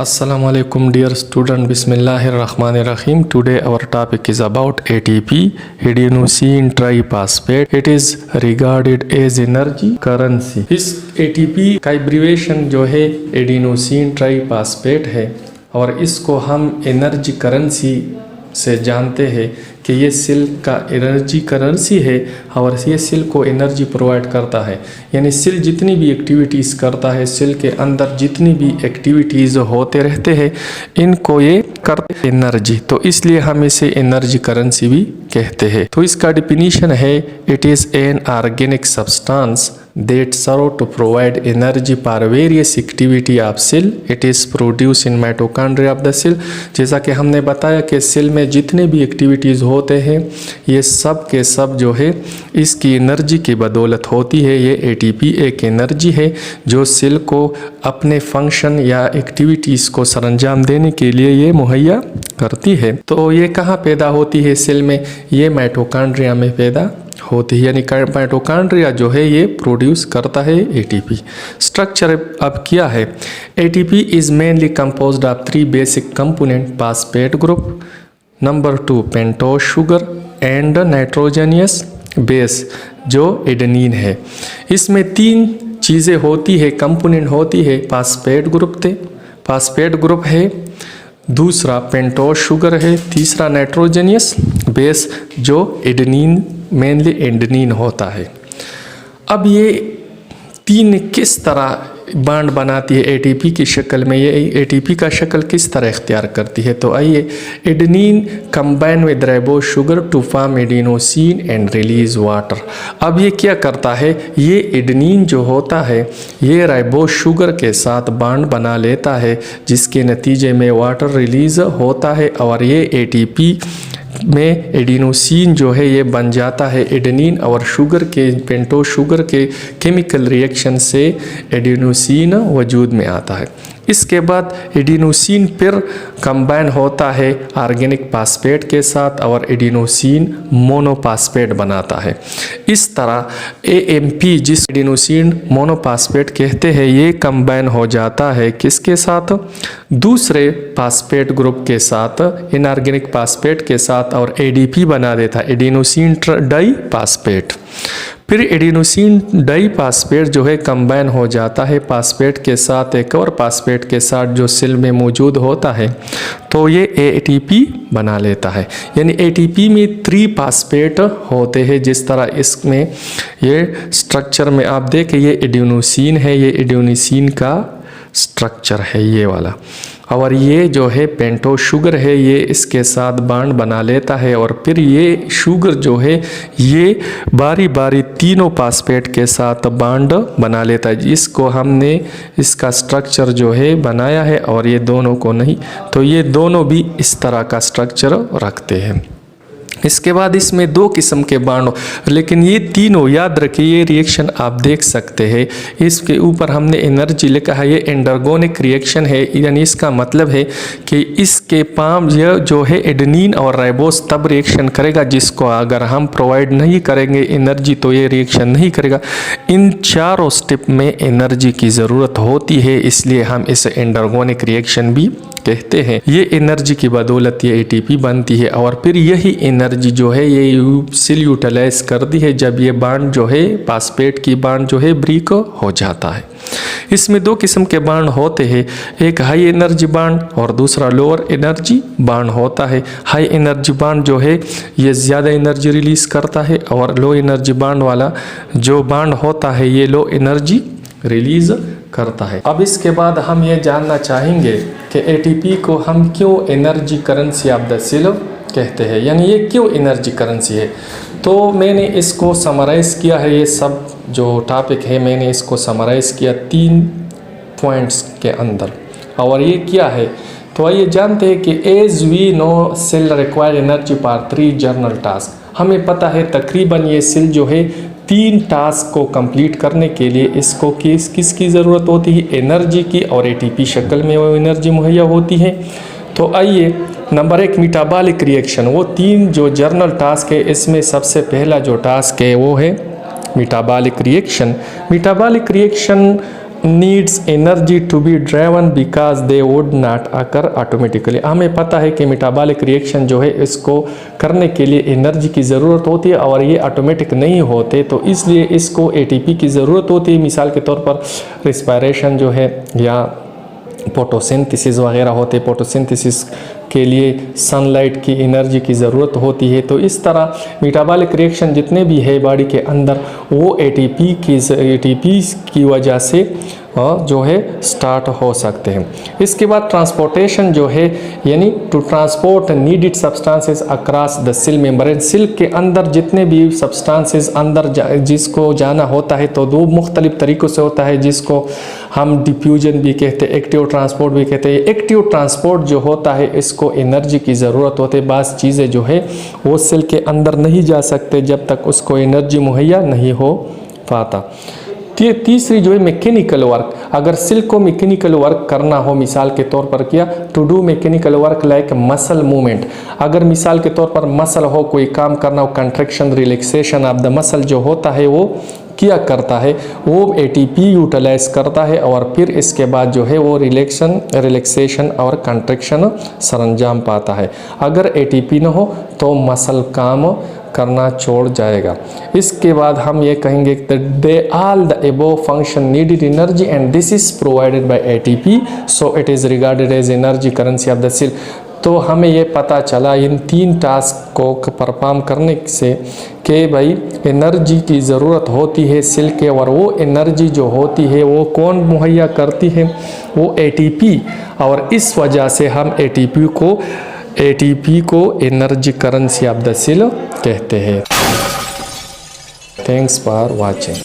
Assalamu alaikum dear student, Bismillahirrahmanirrahim. Today our topic is about ATP, adenosine triphosphate. It is regarded as energy currency. इस ATP का abbreviation जो है adenosine triphosphate है और इसको हम एनर्जी करेंसी से जानते हैं कि ये सेल का एनर्जी करेंसी है और ये सेल को एनर्जी प्रोवाइड करता है। यानी सेल जितनी भी एक्टिविटीज़ करता है, सेल के अंदर जितनी भी एक्टिविटीज़ होते रहते हैं, इनको ये करते एनर्जी, तो इसलिए हम इसे एनर्जी करेंसी भी कहते हैं। तो इसका डिफिनीशन है, it is an organic substance that serve to provide energy for various activity of cell. It is produced in mitochondria of the cell. जैसा कि हमने बताया कि सेल में जितने भी एक्टिविटीज़ होते हैं, ये सब के सब जो है इसकी एनर्जी की बदौलत होती है। ये एटीपी एक एनर्जी है जो सेल को अपने फंक्शन या एक्टिविटीज़ को सरंजाम देने के लिए ये मुहैया करती है। तो ये कहाँ पैदा होती है सेल में? ये माइटोकॉन्ड्रिया में पैदा होती है। यानी माइटोकॉन्ड्रिया जो है ये प्रोड्यूस करता है एटीपी। स्ट्रक्चर अब क्या है? ATP is mainly composed of 3 basic component, phosphate group, number 2 pentose sugar and nitrogenous base जो एडेनिन है। इसमें 3 चीज़ें होती है, कंपोनेंट होती है। फास्फेट ग्रुप है, दूसरा पेंटोज शुगर है, तीसरा नाइट्रोजनियस बेस जो एडेनिन मेनली एडेनिन होता है। अब ये 3 किस तरह बॉन्ड बनाती है एटीपी की शक्ल में? ये एटीपी का शक्ल किस तरह इख्तियार करती है? तो आइए, adenine combine with ribose sugar to form adenosine and release water. अब ये क्या करता है? ये एडेनिन जो होता है ये राइबोज शुगर के साथ बॉन्ड बना लेता है, जिसके नतीजे में वाटर रिलीज होता है और ये एटीपी में एडिनोसिन जो है ये बन जाता है। एडेनिन और शुगर के, पेंटोज शुगर के केमिकल रिएक्शन से एडिनोसिन वजूद में आता है। इसके बाद एडिनोसिन फिर कंबाइन होता है ऑर्गेनिक फास्फेट के साथ और एडिनोसिन मोनोफॉस्फेट बनाता है। इस तरह एएमपी, जिस एडिनोसिन मोनोफॉस्फेट कहते हैं, ये कंबाइन हो जाता है किसके साथ? दूसरे फास्फेट ग्रुप के साथ, इनऑर्गेनिक फास्फेट के साथ, और एडीपी बना देता है, एडिनोसिन डाइफॉस्फेट। फिर एडिनोसिन डाइफॉस्फेट जो है कंबाइन हो जाता है फास्फेट के साथ, एक और फास्फेट के साथ जो सेल में मौजूद होता है, तो ये एटीपी बना लेता है। यानी एटीपी में 3 फास्फेट होते हैं। जिस तरह इसमें ये स्ट्रक्चर में आप देखें, ये एडिनोसिन है, ये एडिनोसिन का स्ट्रक्चर है ये वाला, और ये जो है पेंटोज शुगर है, ये इसके साथ बॉन्ड बना लेता है और फिर ये शुगर जो है ये बारी बारी तीनों फास्फेट के साथ बॉन्ड बना लेता है। इसको हमने इसका स्ट्रक्चर जो है बनाया है और ये दोनों को नहीं, तो ये दोनों भी इस तरह का स्ट्रक्चर रखते हैं। इसके बाद इसमें 2 किस्म के बॉन्ड, लेकिन ये तीनों याद रखिए, ये रिएक्शन आप देख सकते हैं। इसके ऊपर हमने एनर्जी लिखा है, ये एंडरगोनिक रिएक्शन है। यानी इसका मतलब है कि इसके पाम यह जो है एडेनिन और राइबोज तब रिएक्शन करेगा, जिसको अगर हम प्रोवाइड नहीं करेंगे एनर्जी तो ये रिएक्शन नहीं करेगा। इन चारों स्टेप में एनर्जी की ज़रूरत होती है, इसलिए हम इसे एंडरगोनिक रिएक्शन भी कहते हैं। ये एनर्जी की बदौलत ये एटीपी बनती है और फिर यही एनर्जी जो है ये सेल यूटिलाइज करती है जब ये बॉन्ड जो है फास्फेट की बॉन्ड जो है ब्रेक हो जाता है। इसमें 2 किस्म के बॉन्ड होते हैं, एक हाई एनर्जी बॉन्ड और दूसरा लोअर एनर्जी बॉन्ड होता है। हाई एनर्जी बॉन्ड जो है ये ज़्यादा एनर्जी रिलीज़ करता है और लो एनर्जी बॉन्ड वाला जो बॉन्ड होता है ये लो एनर्जी रिलीज़ करता है। अब इसके बाद हम ये जानना चाहेंगे कि एटीपी को हम क्यों energy currency of the cell कहते हैं, यानी ये क्यों एनर्जी करेंसी है। तो मैंने इसको समराइज़ किया है, ये सब जो टॉपिक है मैंने इसको समराइज़ किया 3 पॉइंट्स के अंदर। और ये क्या है, तो आइए जानते हैं कि as we know cell require energy for 3 general task. हमें पता है तकरीबन ये सेल जो है 3 टास्क को कंप्लीट करने के लिए इसको किसकी ज़रूरत होती है? एनर्जी की, और एटीपी शक्ल में वो एनर्जी मुहैया होती है। तो आइए, नंबर 1 मेटाबॉलिक रिएक्शन, वो 3 जो जर्नल टास्क है इसमें सबसे पहला जो टास्क है वो है metabolic reaction. Metabolic reaction needs energy to be driven because they would not occur automatically। हमें पता है कि मेटाबॉलिक रिएक्शन जो है इसको करने के लिए एनर्जी की ज़रूरत होती है और ये ऑटोमेटिक नहीं होते, तो इसलिए इसको एटीपी की ज़रूरत होती है। मिसाल के तौर पर रिस्पायरेशन जो है या फोटोसिंथेसिस वगैरह होते, फोटोसिंथेसिस के लिए सनलाइट की एनर्जी की ज़रूरत होती है। तो इस तरह मेटाबॉलिक रिएक्शन जितने भी है बॉडी के अंदर वो एटीपी की वजह से जो है स्टार्ट हो सकते हैं। इसके बाद ट्रांसपोर्टेशन जो है यानी to transport needed substances across the cell membrane. Cell के अंदर जितने भी सब्सटेंसेस अंदर जिसको जाना होता है तो दो मुख्तलिफ तरीक़ों से होता है, जिसको हम डिफ्यूजन भी कहते हैं, एक्टिव ट्रांसपोर्ट भी कहते हैं। एक्टिव ट्रांसपोर्ट जो होता है इसको एनर्जी की ज़रूरत होती है। बाज़ चीज़ें जो है वो सेल के अंदर नहीं जा सकते जब तक उसको एनर्जी मुहैया नहीं हो पाता। तीसरी जो है मैकेनिकल वर्क। अगर सेल को मैकेनिकल वर्क करना हो, मिसाल के तौर पर किया to do mechanical work like muscle movement. अगर मिसाल के तौर पर मसल हो, कोई काम करना हो, contraction relaxation of the muscle जो होता है वो किया करता है, वो एटीपी यूटिलाइज करता है और फिर इसके बाद जो है वो रिलैक्सेशन और कंट्रैक्शन सरंजाम पाता है। अगर एटीपी न हो तो मसल काम करना छोड़ जाएगा। इसके बाद हम ये कहेंगे they all the above function needed energy and this is provided by ATP so it is regarded as energy currency of the cell. तो हमें ये पता चला इन तीन टास्क को परफॉर्म करने से कि भाई एनर्जी की ज़रूरत होती है सेल के, और वो एनर्जी जो होती है वो कौन मुहैया करती है, वो एटीपी। और इस वजह से हम एटीपी को energy currency of the cell कहते हैं। Thanks for watching.